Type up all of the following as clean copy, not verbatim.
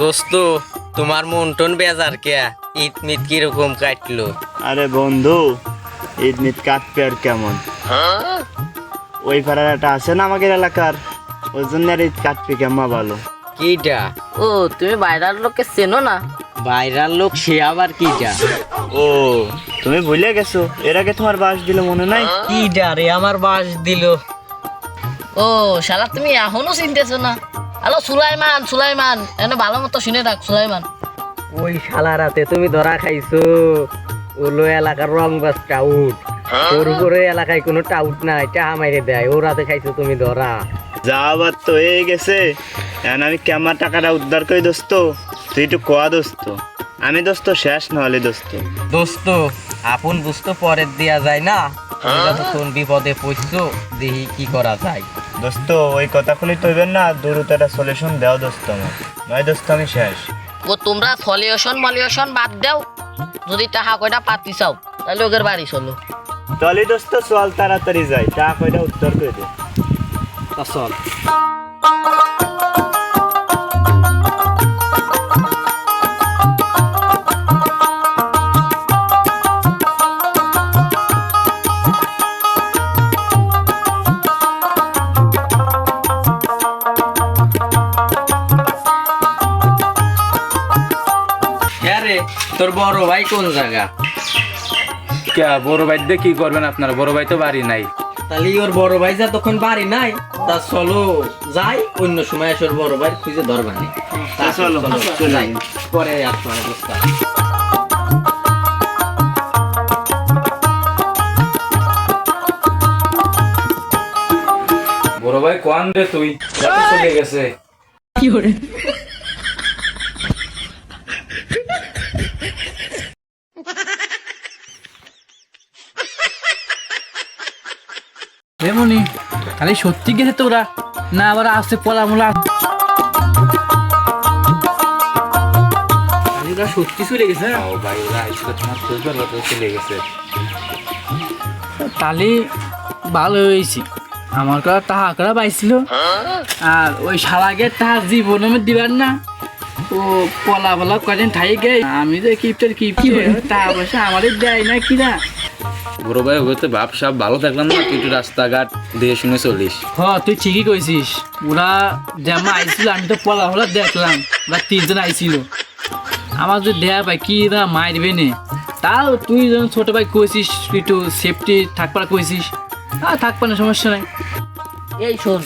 দোস্ত তোমার মন টন বেজার কে? ঈদ মিদ কিরকম কাটলো? আরে বন্ধু, ঈদ মিদ কাটবে আর কেমন? ওই পাড়ার একটা আছে না আমাদের এলাকার, ওই জন্য আর ঈদ কাটবে কেমন ভালো। কিটা? ও তুমি বাইরের লোককে চেনো না? বাইরার লোক সে আবার কিটা? ও তুমি ভুলে গেছো, এর আগে তোমার বাস দিল মনে নাই? কিটা রে আমার বাস দিল? ও শালা তুমি এখনো চিনতেছো না? হ্যালো সুলাইমান, সুলাইমান এনে ভালো মতো শুনে রাখ সুলাইমান। ওই শালা রাতে তুমি ধরা খাইছো। ওলো এলাকার রং বাস টাউট, তোর উপরে এলাকায় কোনো টাউট নাই, টাহা মাইরে দেয়। ও রাতে খাইছো তুমি ধরা। যাওয়ার তো হয়ে গেছে, এখন আমি কেমন টাকাটা উদ্ধার করি দোস্ত, তুই একটু কোয়া দোস্ত। আমি দোস্ত শেষ নহলে দোস্ত। দোস্ত আপন বুঝতো পরের দেয়া যায় না, তুমি যতক্ষণ বিপদে পড়ছো দেখি কি করা যায়। দোস্ত ওই কথা খুলি তৈবেন না, দ্রুত একটা সলিউশন দাও দোস্ত আমার, নয় দোস্ত আমি শেষ। ও তোমরা সলিউশন মলিউশন বাদ দাও, যদি টাকা কয়টা পাতি চাও তাহলে ওদের বাড়ি চলো। চলি দোস্ত চল তাড়াতাড়ি যাই, টাকা কয়টা উত্তর করে দে। চল। তোর বড় ভাই কোন জায়গা? কে বড় ভাই দিয়ে কি করবেন আপনারা? বড় ভাই তো বাড়ি নাই। তাহলে ওর বড় ভাই যা তখন বাড়ি নাই, তা চলো যাই, অন্য সময় এসে ওর বড় ভাই খুঁজে ধরবানি। চলো যাই, পরে আসবো অবস্থা। বড় ভাই কোন রে তুই? চলে গেছে। কি করে? এমনি খালি সত্যি গেছে তোরা না আবার আসছে পলামলা? ওরা সত্যি চলে গেছে? ও ভাই ওরা আইছিল তোমার খুঁজবার মতো চলে গেছে। তাহলে ভালো হয়েছে, আমার কাছে টাকা করা পাইছিল, আর ওই শালাকে টাকা জীবনে দিবার না, ও পলা পলা কদিন থাই গে। আমি যে কিপটার কিপটে, টাকা পয়সা আমাদের দেয় না কিনা। বড় ভাই হইতে বাপ সব ভালো থাকলাম না, তুই একটু রাস্তাঘাট দিয়ে শুনে চলিস। তুই ঠিকই কইছিস, ওরা যেমন আইছিল আমি তো পলা পলা দেখলাম, ওরা তিনজন আইছিল। আমার যদি দেয়া ভাই কি না মারবে নে, তাও তুই যখন ছোট ভাই কইছিস একটু সেফটি থাকবার কইছিস, থাকবার না, সমস্যা নাই। এই শোন,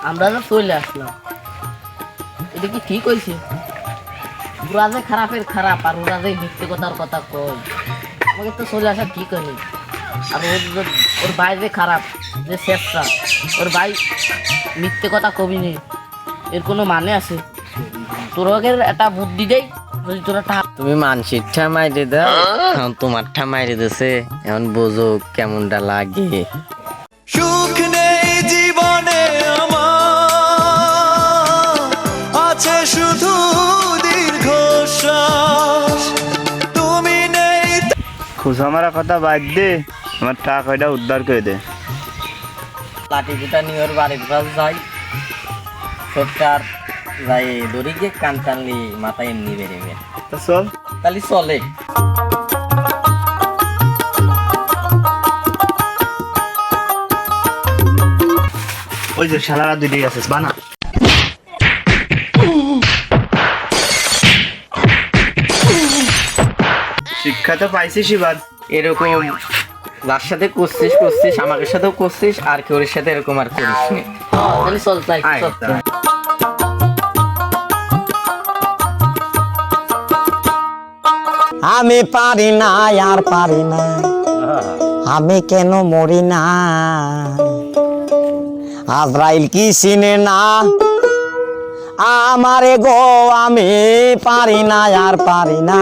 আমরা তো চলে আসলাম, এটা কি ঠিক হয়েছে? ওরা যে খারাপের খারাপ আর ওরা যে মিথ্যে কথার কথা কয়, আমাকে তো চলে আসা ঠিক হয়নি। আর ওর ভাই যে খারাপ, যে শেষরা, ওর ভাই মিথ্যে কথা কবি নেই, এর কোনো মানে আছে? তোর একটা বুদ্ধি দেই, যদি তোরা তুমি মানসির ঠা মাইরে দাও, এখন তোমার ঠা মাইরে দিছে, এখন বোঝো কেমনটা লাগে। সুখ নেই জীবনে আমার, আছে শুধু দীর্ঘশ্বাস, তুমি নেই। খুশা মারা কথা বাদ দে, আমার টাকা কয়টা উদ্ধার করে দে। লাঠি দুটা নিয়ে ওর বাড়ির কাছে যাই, সবটার যাই দড়ি গিয়ে কান টানলি মাথায় এমনি বেড়ে। তা চল। তাহলে চলে। ওই যে শালারা দুইটাই আছে বানা। শিক্ষা তো পাইছিস এবার। এরকম যার সাথে করছিস করছিস, আমাদের সাথেও করছিস, আর কেউ সাথে এরকম আর করিস নি। তাহলে চল তাই আয়, চল। তা। আমি পারি না আর পারি না, আমি কেন মরি না, আজরাইল কি চিনে না আমারে গো, আমি পারি না আর পারি না।